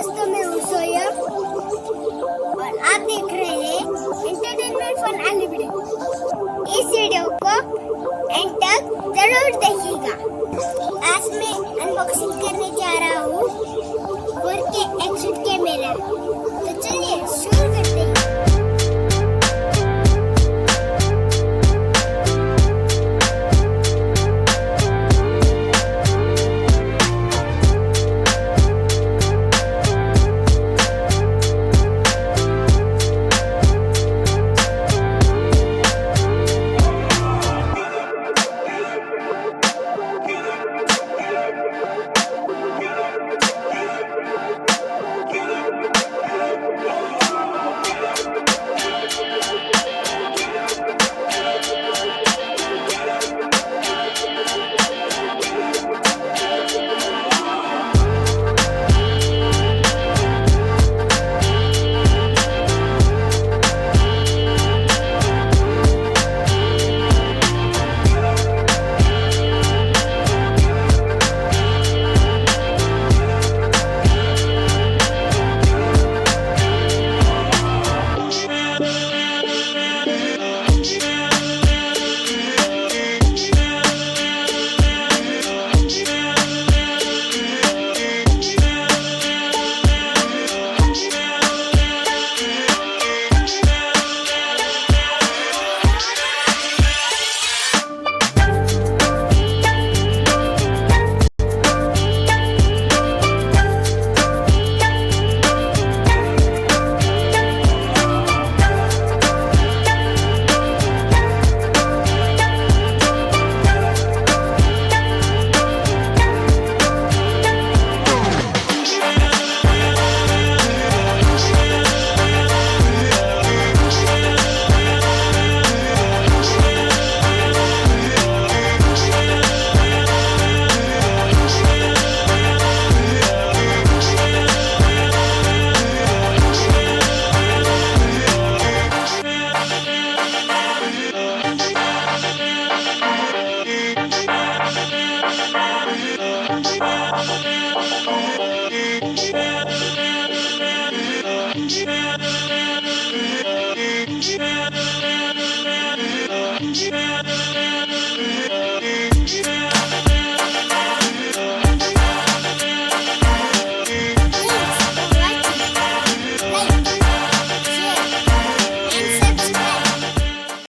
दोस्तों, मैं हूँ सोयम और आप देख रहे हैं एंटरटेनमेंट फन अनलिमिटेड। इस वीडियो को एंड तक जरूर देखिएगा। आज मैं अनबॉक्सिंग करने जा रहा हूँ 4K एक्सट कैमरा।